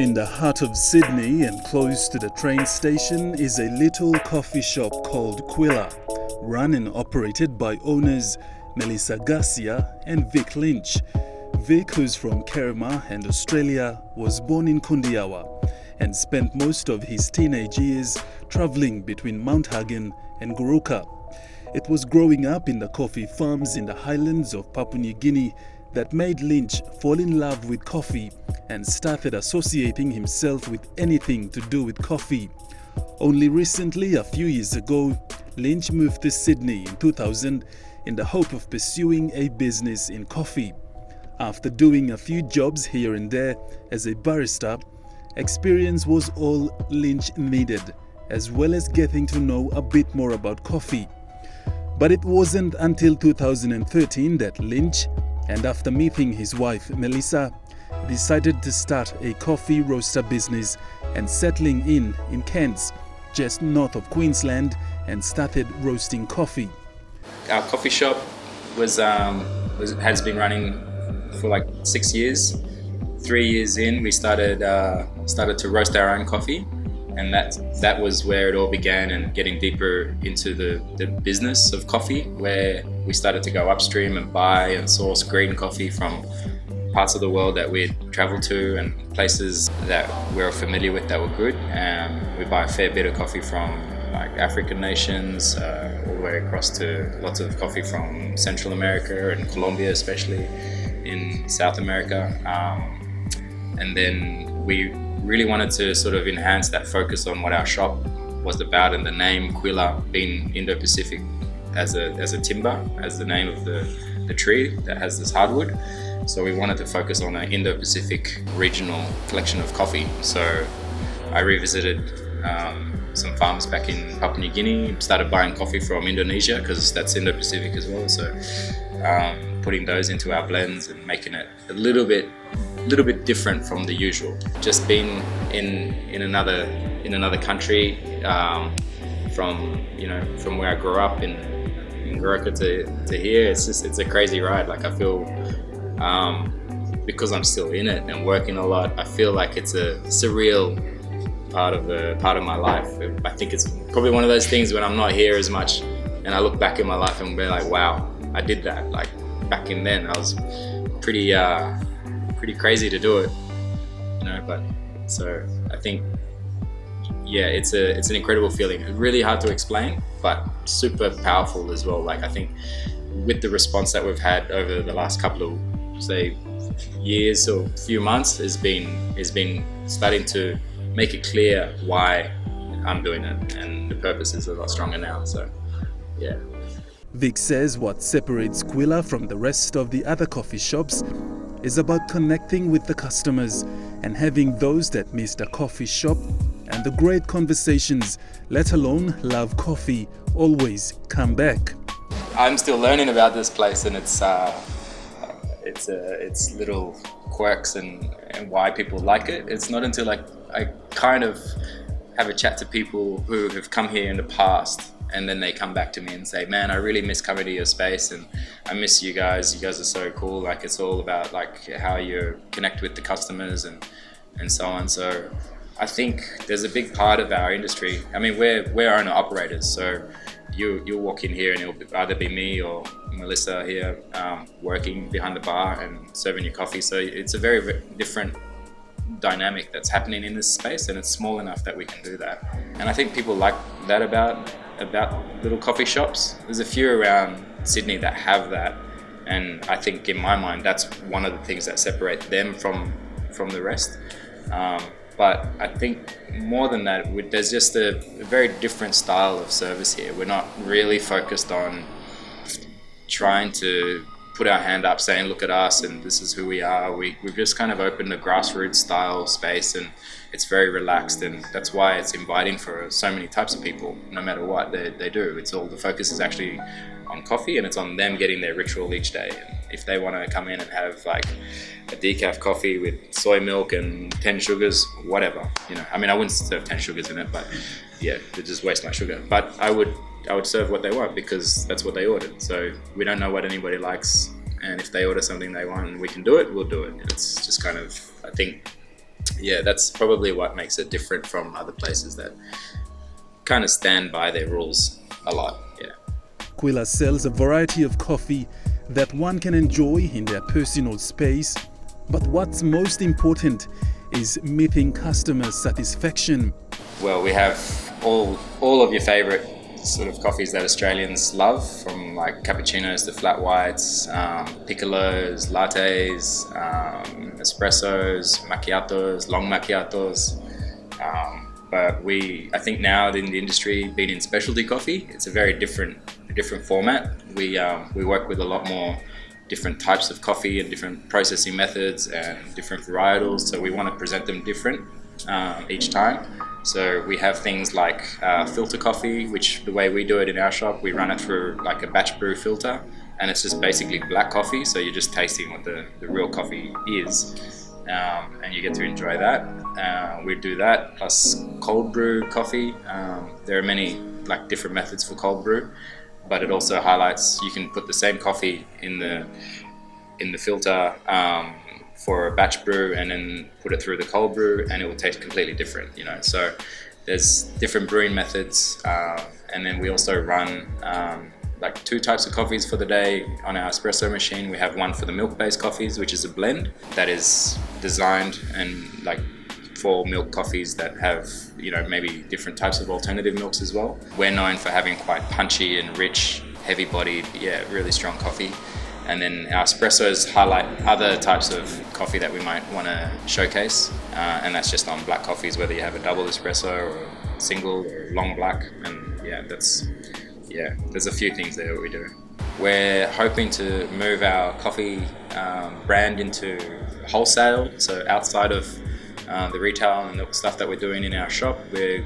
In the heart of Sydney and close to the train station is a little coffee shop called Aquila, run and operated by owners Melissa Garcia and Vic Lynch. Vic, who's from Kerema and Australia, was born in Kundiawa and spent most of his teenage years travelling between Mount Hagen and Goroka. It was growing up in the coffee farms in the highlands of Papua New Guinea that made Lynch fall in love with coffee and started associating himself with anything to do with coffee. Only recently, a few years ago, Lynch moved to Sydney in 2000 in the hope of pursuing a business in coffee. After doing a few jobs here and there as a barista, experience was all Lynch needed, as well as getting to know a bit more about coffee. But it wasn't until 2013 that Lynch, and after meeting his wife Melissa, decided to start a coffee roaster business and settling in Cairns, just north of Queensland, and started roasting coffee. Our coffee shop has been running for like 6 years. 3 years in, we started to roast our own coffee, and that was where it all began, and getting deeper into the business of coffee, where we started to go upstream and buy and source green coffee from parts of the world that we'd traveled to and places that we were familiar with that were good. We buy a fair bit of coffee from like African nations, all the way across to lots of coffee from Central America and Colombia, especially in South America. And then we really wanted to sort of enhance that focus on what our shop was about, and the name Aquila being Indo-Pacific as a timber, as the name of the tree that has this hardwood. So we wanted to focus on an Indo-Pacific regional collection of coffee. So I revisited some farms back in Papua New Guinea, started buying coffee from Indonesia because that's Indo-Pacific as well. So putting those into our blends and making it a little bit different from the usual. Just being in another country, from where I grew up in Goroka to here, it's a crazy ride. Like, I feel because I'm still in it and working a lot, I feel like it's a surreal part of my life. I think it's probably one of those things when I'm not here as much and I look back in my life and be like, wow, I did that. Like, back in then, I was pretty crazy to do it, but so I think, yeah, it's an incredible feeling. It's really hard to explain, but super powerful as well. Like, I think with the response that we've had over the last couple of, say, years or few months has been starting to make it clear why I'm doing it, and the purpose is a lot stronger now. So yeah. Vic says what separates Aquila from the rest of the other coffee shops is about connecting with the customers and having those that missed a coffee shop and the great conversations, let alone love coffee, always come back. I'm still learning about this place, and it's little quirks and why people like it. It's not until I kind of have a chat to people who have come here in the past, and then they come back to me and say, man, I really miss coming to your space, and I miss you guys. You guys are so cool. Like, it's all about like how you connect with the customers and so on. So I think there's a big part of our industry. I mean, we're owner operators, so you'll walk in here and it'll either be me or Melissa here working behind the bar and serving your coffee. So it's a very, very different dynamic that's happening in this space, and it's small enough that we can do that. And I think people like that about little coffee shops. There's a few around Sydney that have that, and I think in my mind that's one of the things that separate them from the rest. But I think more than that, there's just a very different style of service here. We're not really focused on trying to put our hand up saying, look at us and this is who we are. We've just kind of opened a grassroots style space, and it's very relaxed, and that's why it's inviting for so many types of people, no matter what they do. It's all, the focus is actually on coffee, and it's on them getting their ritual each day. And if they want to come in and have like a decaf coffee with soy milk and 10 sugars, whatever, I mean, I wouldn't serve 10 sugars in it, but yeah, it'd just waste my sugar. But I would serve what they want because that's what they ordered. So we don't know what anybody likes, and if they order something they want and we can do it, we'll do it. It's just kind of, I think, Yeah, that's probably what makes it different from other places that kind of stand by their rules a lot. Yeah. Aquila sells a variety of coffee that one can enjoy in their personal space, but what's most important is meeting customer satisfaction. Well, we have all of your favorite sort of coffees that Australians love, from like cappuccinos to flat whites, piccolos, lattes, espressos, macchiatos, long macchiatos. But I think now in the industry, being in specialty coffee, it's a very different format. We work with a lot more different types of coffee and different processing methods and different varietals. So we want to present them different each time. So we have things like filter coffee, which the way we do it in our shop, we run it through like a batch brew filter, and it's just basically black coffee. So you're just tasting what the real coffee is, and you get to enjoy that. We do that plus cold brew coffee. There are many like different methods for cold brew, but it also highlights you can put the same coffee in the filter for a batch brew and then put it through the cold brew, and it will taste completely different, you know. So there's different brewing methods, and then we also run like 2 types of coffees for the day on our espresso machine. We have one for the milk-based coffees, which is a blend that is designed and like for milk coffees that have, you know, maybe different types of alternative milks as well. We're known for having quite punchy and rich, heavy-bodied, really strong coffee. And then our espressos highlight other types of coffee that we might want to showcase, and that's just on black coffees, whether you have a double espresso or a single or long black. And there's a few things there that we do. We're hoping to move our coffee brand into wholesale, so outside of the retail and the stuff that we're doing in our shop. We're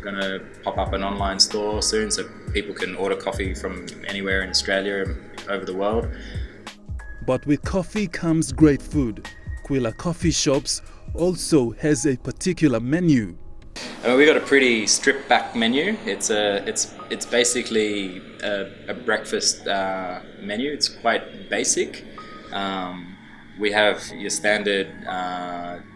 going to pop up an online store soon, so people can order coffee from anywhere in Australia and over the world. But with coffee comes great food. Aquila Coffee Shops also has a particular menu. We got a pretty stripped back menu. It's basically a breakfast menu. It's quite basic. We have your standard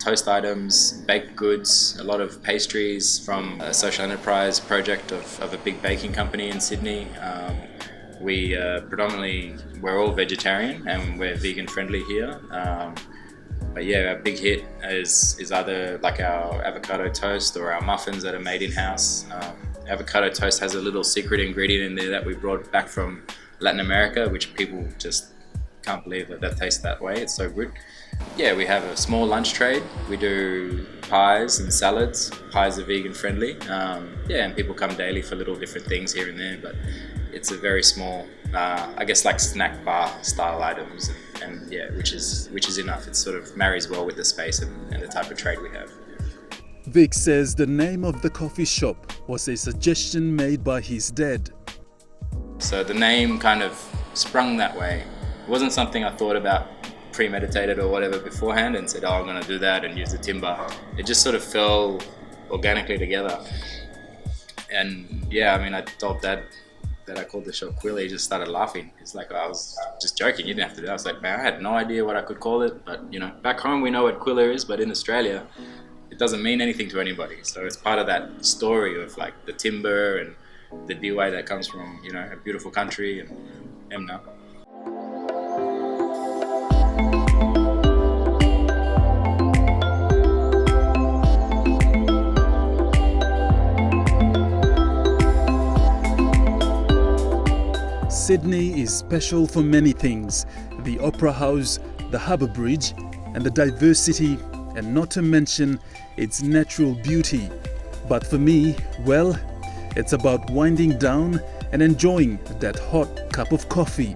toast items, baked goods, a lot of pastries from a social enterprise project of a big baking company in Sydney. We're all vegetarian and we're vegan friendly here. But yeah, our big hit is either like our avocado toast or our muffins that are made in-house. Avocado toast has a little secret ingredient in there that we brought back from Latin America, which people just can't believe that tastes that way. It's so good. Yeah, we have a small lunch trade. We do pies and salads. Pies are vegan friendly. And people come daily for little different things here and there, but it's a very small, I guess like snack bar style items, and which is enough. It sort of marries well with the space and the type of trade we have. Vic says the name of the coffee shop was a suggestion made by his dad. So the name kind of sprung that way. It wasn't something I thought about premeditated or whatever beforehand and said, I'm going to do that and use the timber. It just sort of fell organically together. And I told Dad that I called the shop Aquila. He just started laughing. He's like, I was just joking, you didn't have to do that. I was like, man, I had no idea what I could call it, but back home we know what Aquila is, but in Australia it doesn't mean anything to anybody. So it's part of that story of like the timber and the Dewey that comes from a beautiful country and Emna. Sydney is special for many things: the Opera House, the Harbour Bridge, and the diversity, and not to mention its natural beauty. But for me, well, it's about winding down and enjoying that hot cup of coffee.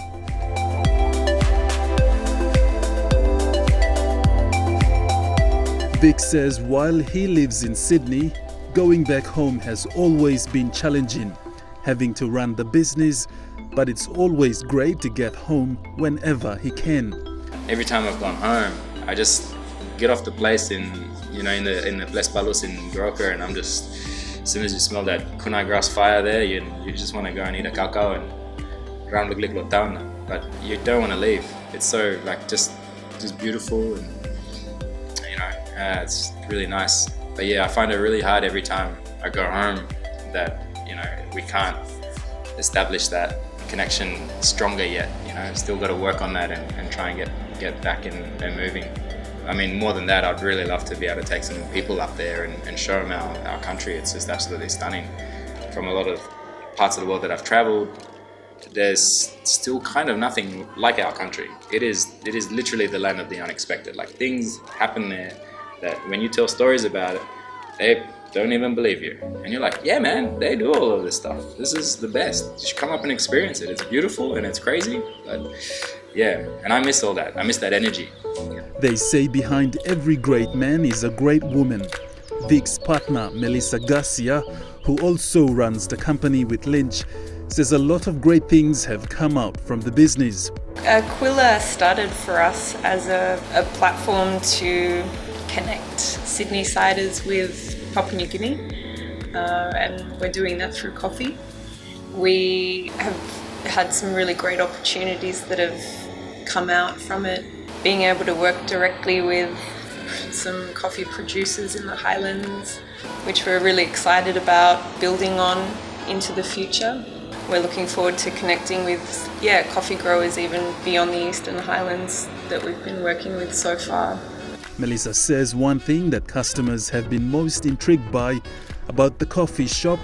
Vic says while he lives in Sydney, going back home has always been challenging, having to run the business, but it's always great to get home whenever he can. Every time I've gone home, I just get off the place in the Bles Palos in Goroka, and I'm just, as soon as you smell that kunai grass fire there, you just want to go and eat a kakao and round the down. But you don't want to leave. It's so just beautiful, and It's really nice. But yeah, I find it really hard every time I go home that, you know, we can't establish that connection stronger yet. You know, still got to work on that and try and get back in and moving. I mean, more than that, I'd really love to be able to take some people up there and show them our country. It's just absolutely stunning. From a lot of parts of the world that I've traveled, there's still kind of nothing like our country. It is literally the land of the unexpected. Like, things happen there that when you tell stories about it, they don't even believe you. And you're like, yeah, man, they do all of this stuff. This is the best. You should come up and experience it. It's beautiful and it's crazy. But yeah, and I miss all that. I miss that energy. They say behind every great man is a great woman. Vic's partner, Melissa Garcia, who also runs the company with Lynch, says a lot of great things have come out from the business. Aquila started for us as a platform to connect Sydney-siders with Papua New Guinea, and we're doing that through coffee. We have had some really great opportunities that have come out from it. Being able to work directly with some coffee producers in the highlands, which we're really excited about building on into the future. We're looking forward to connecting with coffee growers even beyond the Eastern Highlands that we've been working with so far. Melissa says one thing that customers have been most intrigued by about the coffee shop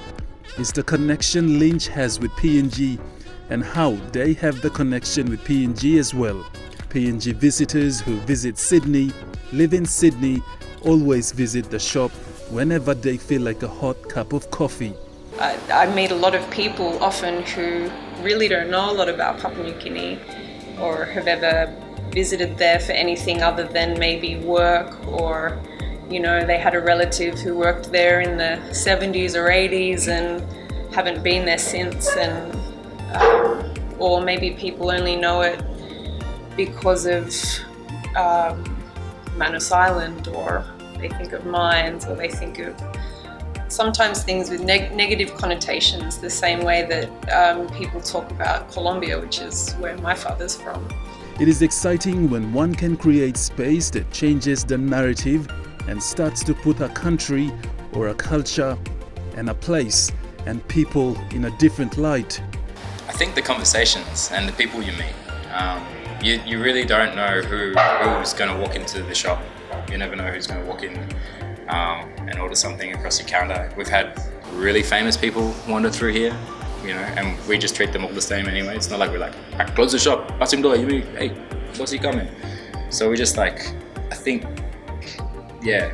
is the connection Lynch has with PNG and how they have the connection with PNG as well. PNG visitors who visit Sydney, live in Sydney, always visit the shop whenever they feel like a hot cup of coffee. I meet a lot of people often who really don't know a lot about Papua New Guinea or have ever visited there for anything other than maybe work, or, you know, they had a relative who worked there in the 70s or 80s and haven't been there since, and or maybe people only know it because of Manus Island, or they think of mines, or they think of sometimes things with negative connotations, the same way that people talk about Colombia, which is where my father's from. It is exciting when one can create space that changes the narrative and starts to put a country or a culture and a place and people in a different light. I think the conversations and the people you meet, you really don't know who's going to walk into the shop. You never know who's going to walk in and order something across your counter. We've had really famous people wander through here, you know, and we just treat them all the same anyway. It's not like we're like, close the shop, pass him door, you mean, hey, what's he coming? So we just like, I think, yeah,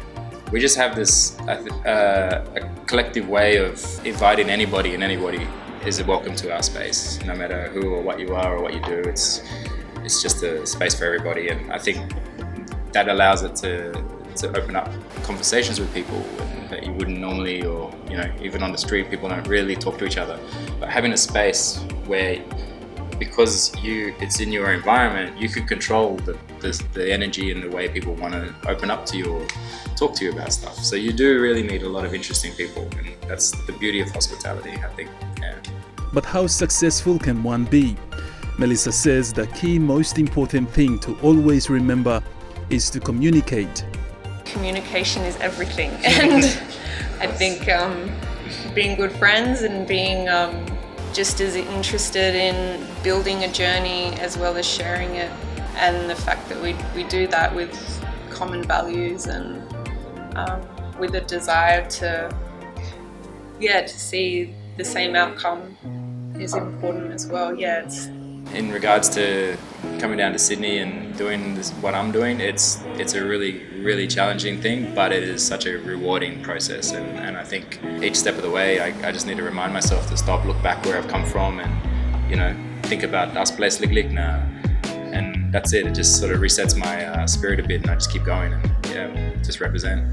we just have this a collective way of inviting anybody, and anybody is welcome to our space, no matter who or what you are or what you do. It's just a space for everybody, and I think that allows it to open up conversations with people that you wouldn't normally, or, you know, even on the street, people don't really talk to each other. But having a space where, because it's in your environment, you can control the energy and the way people want to open up to you or talk to you about stuff. So you do really meet a lot of interesting people, and that's the beauty of hospitality, I think. Yeah. But how successful can one be? Melissa says the key, most important thing to always remember is to communicate. Communication is everything, and I think being good friends and being just as interested in building a journey as well as sharing it, and the fact that we do that with common values and with a desire to see the same outcome is important as well. Yeah, in regards to coming down to Sydney and doing what I'm doing, it's a really, really challenging thing, but it is such a rewarding process, and I think each step of the way I just need to remind myself to stop, look back where I've come from, and, you know, think about us place Liglikna, and that's it. It just sort of resets my spirit a bit, and I just keep going and just represent.